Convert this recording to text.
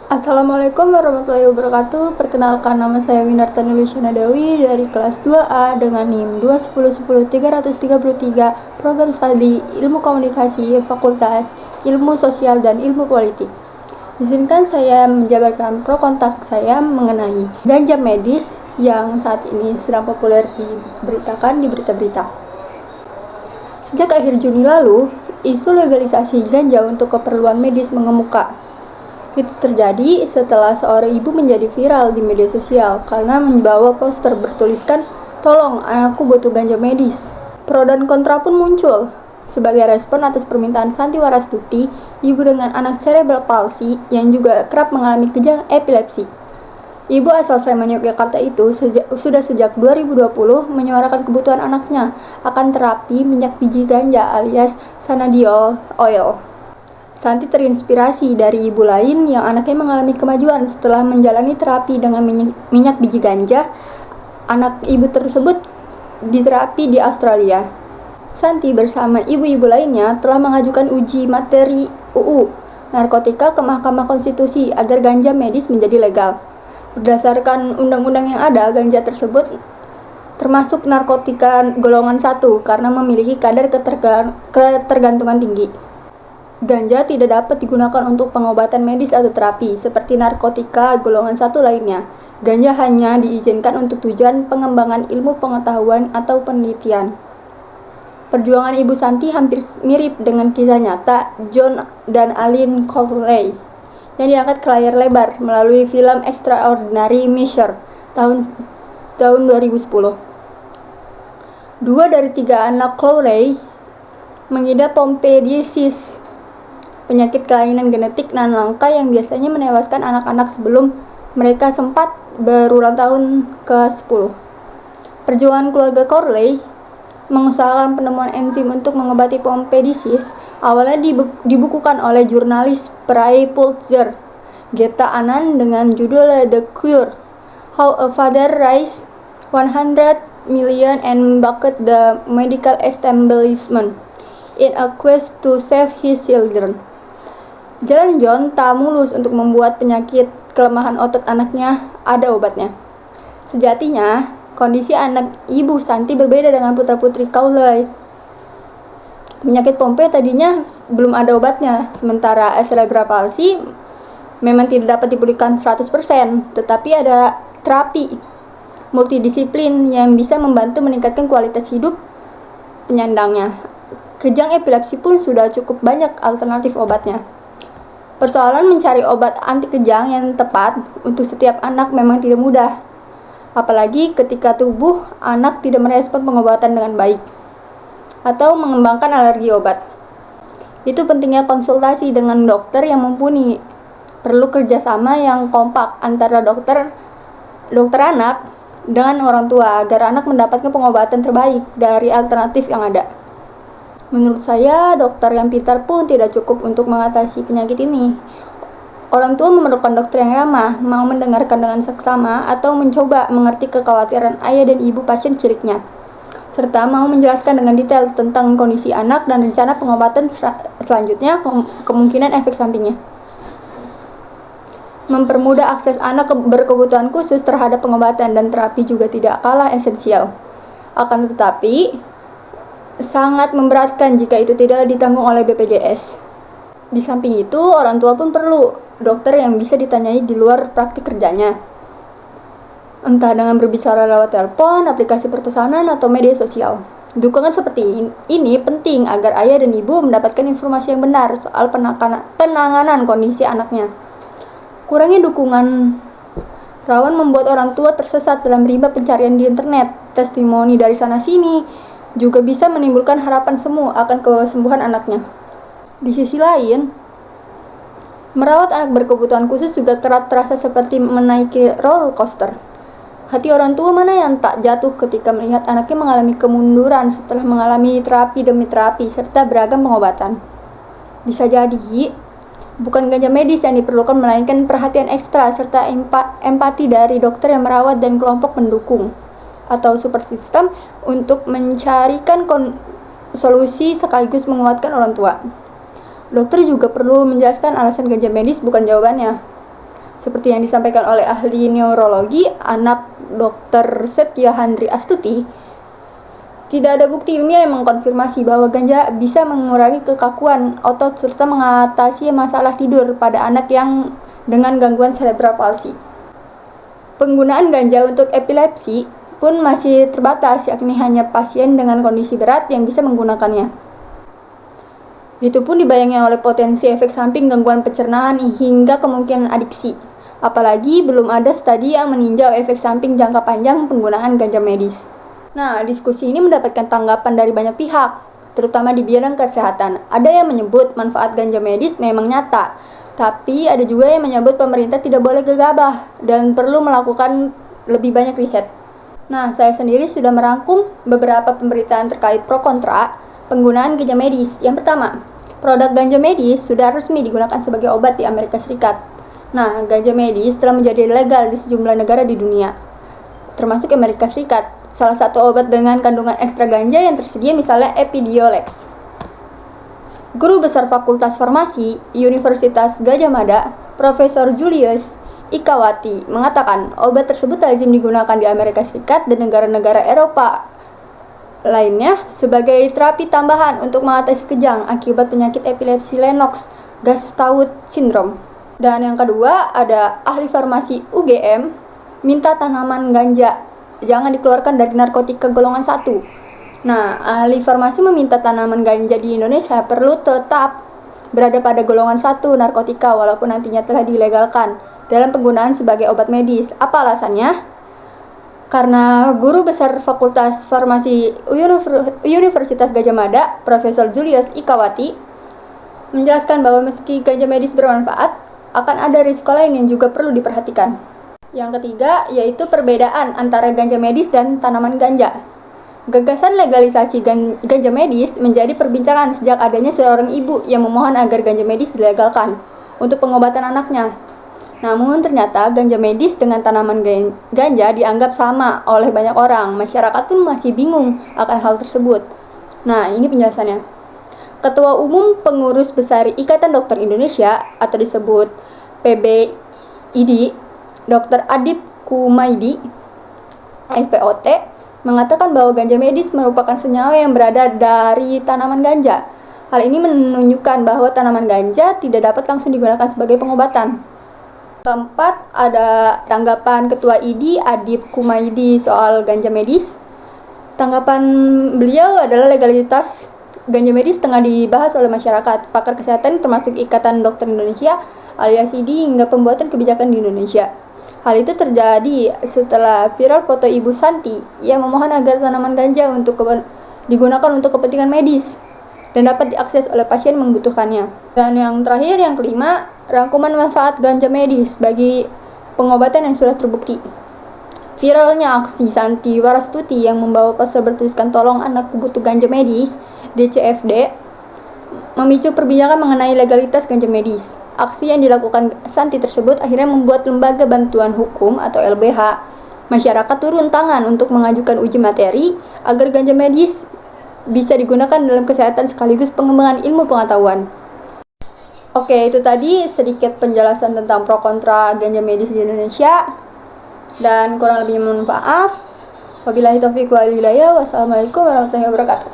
Assalamualaikum warahmatullahi wabarakatuh. Perkenalkan, nama saya Winarta Nulisyana Dewi dari kelas 2A dengan NIM 2110333, program studi Ilmu Komunikasi, Fakultas Ilmu Sosial dan Ilmu Politik. Izinkan saya menjabarkan pro kontak saya mengenai ganja medis yang saat ini sedang populer diberitakan di berita-berita. Sejak akhir Juni lalu, isu legalisasi ganja untuk keperluan medis mengemuka. Itu terjadi setelah seorang ibu menjadi viral di media sosial karena membawa poster bertuliskan, "Tolong, anakku butuh ganja medis." Pro dan kontra pun muncul. Sebagai respon atas permintaan Santi Warastuti, ibu dengan anak cerebral palsy yang juga kerap mengalami kejang epilepsi. Ibu asal Sleman, Yogyakarta itu sudah sejak 2020 menyuarakan kebutuhan anaknya akan terapi minyak biji ganja alias cannabidiol oil. Santi terinspirasi dari ibu lain yang anaknya mengalami kemajuan setelah menjalani terapi dengan minyak biji ganja. Anak ibu tersebut diterapi di Australia. Santi bersama ibu-ibu lainnya telah mengajukan uji materi UU narkotika ke Mahkamah Konstitusi agar ganja medis menjadi legal. Berdasarkan undang-undang yang ada, ganja tersebut termasuk narkotika golongan 1 karena memiliki kadar ketergantungan tinggi. Ganja tidak dapat digunakan untuk pengobatan medis atau terapi, seperti narkotika golongan 1 lainnya. Ganja hanya diizinkan untuk tujuan pengembangan ilmu pengetahuan atau penelitian. Perjuangan Ibu Santi hampir mirip dengan kisah nyata John dan Aline Corley yang diangkat ke layar lebar melalui film Extraordinary Measures tahun 2010. 2 dari 3 anak Corley mengidap Pompe disease, penyakit kelainan genetik nan langka yang biasanya menewaskan anak-anak sebelum mereka sempat berulang tahun ke-10. Perjuangan keluarga Corley mengusahakan penemuan enzim untuk mengobati Pompe disease awalnya dibukukan oleh jurnalis peraih Pulitzer, Geta Anand, dengan judul The Cure: How a Father Raised 100 Million and Bucked the Medical Establishment in a Quest to Save His Children. Jalan John tak mulus untuk membuat penyakit kelemahan otot anaknya ada obatnya. Sejatinya, kondisi anak ibu Santi berbeda dengan putra-putri Corley. Penyakit Pompe tadinya belum ada obatnya, sementara cerebral palsy memang tidak dapat dipulihkan 100%, tetapi ada terapi multidisiplin yang bisa membantu meningkatkan kualitas hidup penyandangnya. Kejang epilepsi pun sudah cukup banyak alternatif obatnya. Persoalan mencari obat anti kejang yang tepat untuk setiap anak memang tidak mudah, apalagi ketika tubuh anak tidak merespon pengobatan dengan baik atau mengembangkan alergi obat. Itu pentingnya konsultasi dengan dokter yang mumpuni. Perlu kerjasama yang kompak antara dokter anak dengan orang tua agar anak mendapatkan pengobatan terbaik dari alternatif yang ada. Menurut saya, dokter yang pintar pun tidak cukup untuk mengatasi penyakit ini. Orang tua memerlukan dokter yang ramah, mau mendengarkan dengan seksama, atau mencoba mengerti kekhawatiran ayah dan ibu pasien ciliknya, serta mau menjelaskan dengan detail tentang kondisi anak dan rencana pengobatan selanjutnya, kemungkinan efek sampingnya. Mempermudah akses anak berkebutuhan khusus terhadap pengobatan dan terapi juga tidak kalah esensial. Akan tetapi, sangat memberatkan jika itu tidak ditanggung oleh BPJS. Di samping itu, orang tua pun perlu dokter yang bisa ditanyai di luar praktik kerjanya, entah dengan berbicara lewat telepon, aplikasi perpesanan, atau media sosial. Dukungan seperti ini penting agar ayah dan ibu mendapatkan informasi yang benar soal penanganan kondisi anaknya. Kurangnya dukungan rawan membuat orang tua tersesat dalam rimba pencarian di internet. Testimoni dari sana-sini juga bisa menimbulkan harapan semu akan kesembuhan anaknya. Di sisi lain, merawat anak berkebutuhan khusus juga kerap terasa seperti menaiki roller coaster. Hati orang tua mana yang tak jatuh ketika melihat anaknya mengalami kemunduran setelah mengalami terapi demi terapi serta beragam pengobatan. Bisa jadi, bukan ganja medis yang diperlukan, melainkan perhatian ekstra serta empati dari dokter yang merawat dan kelompok pendukung atau support system untuk mencarikan solusi sekaligus menguatkan orang tua. Dokter juga perlu menjelaskan alasan ganja medis bukan jawabannya. Seperti yang disampaikan oleh ahli neurologi, anak Dr. Setya Handri Astuti, tidak ada bukti ilmiah yang mengkonfirmasi bahwa ganja bisa mengurangi kekakuan otot serta mengatasi masalah tidur pada anak yang dengan gangguan cerebral palsy. Penggunaan ganja untuk epilepsi pun masih terbatas, yakni hanya pasien dengan kondisi berat yang bisa menggunakannya. Itu pun dibayangi oleh potensi efek samping gangguan pencernaan hingga kemungkinan adiksi. Apalagi belum ada studi yang meninjau efek samping jangka panjang penggunaan ganja medis. Nah, diskusi ini mendapatkan tanggapan dari banyak pihak, terutama di bidang kesehatan. Ada yang menyebut manfaat ganja medis memang nyata, tapi ada juga yang menyebut pemerintah tidak boleh gegabah dan perlu melakukan lebih banyak riset. Nah, saya sendiri sudah merangkum beberapa pemberitaan terkait pro kontra penggunaan ganja medis. Yang pertama, produk ganja medis sudah resmi digunakan sebagai obat di Amerika Serikat. Nah, ganja medis telah menjadi legal di sejumlah negara di dunia, termasuk Amerika Serikat. Salah satu obat dengan kandungan ekstra ganja yang tersedia misalnya Epidiolex. Guru Besar Fakultas Farmasi Universitas Gadjah Mada, Profesor Julius Ikawati, mengatakan obat tersebut lazim digunakan di Amerika Serikat dan negara-negara Eropa lainnya sebagai terapi tambahan untuk mengatasi kejang akibat penyakit epilepsi Lennox-Gastaut syndrome. Dan yang kedua, ada ahli farmasi UGM minta tanaman ganja jangan dikeluarkan dari narkotika golongan 1. Nah, ahli farmasi meminta tanaman ganja di Indonesia perlu tetap berada pada golongan 1 narkotika walaupun nantinya telah dilegalkan dalam penggunaan sebagai obat medis. Apa alasannya? Karena Guru Besar Fakultas Farmasi Universitas Gadjah Mada, Profesor Julius Ikawati, menjelaskan bahwa meski ganja medis bermanfaat, akan ada risiko lain yang juga perlu diperhatikan. Yang ketiga, yaitu perbedaan antara ganja medis dan tanaman ganja. Gagasan legalisasi ganja medis menjadi perbincangan sejak adanya seorang ibu yang memohon agar ganja medis dilegalkan untuk pengobatan anaknya. Namun ternyata ganja medis dengan tanaman ganja dianggap sama oleh banyak orang. Masyarakat pun masih bingung akan hal tersebut. Nah, ini penjelasannya. Ketua Umum Pengurus Besar Ikatan Dokter Indonesia atau disebut PBID, Dr. Adib Kumaydi, SPOT, mengatakan bahwa ganja medis merupakan senyawa yang berada dari tanaman ganja. Hal ini menunjukkan bahwa tanaman ganja tidak dapat langsung digunakan sebagai pengobatan. Keempat, ada tanggapan Ketua ID Adib Kumaydi soal ganja medis. Tanggapan beliau adalah legalitas ganja medis tengah dibahas oleh masyarakat, pakar kesehatan termasuk Ikatan Dokter Indonesia alias ID hingga pembuatan kebijakan di Indonesia. Hal itu terjadi setelah viral foto Ibu Santi yang memohon agar tanaman ganja digunakan untuk kepentingan medis dan dapat diakses oleh pasien yang membutuhkannya. Dan yang terakhir, yang kelima, rangkuman manfaat ganja medis bagi pengobatan yang sudah terbukti. Viralnya aksi Santi Warastuti yang membawa poster bertuliskan "Tolong anakku butuh ganja medis" DCFD memicu perbincangan mengenai legalitas ganja medis. Aksi yang dilakukan Santi tersebut akhirnya membuat Lembaga Bantuan Hukum atau LBH masyarakat turun tangan untuk mengajukan uji materi agar ganja medis bisa digunakan dalam kesehatan sekaligus pengembangan ilmu pengetahuan. Oke, itu tadi sedikit penjelasan tentang pro kontra ganja medis di Indonesia. Dan kurang lebihnya mohon maaf. Wabillahi taufiq wal hidayah. Wassalamualaikum warahmatullahi wabarakatuh.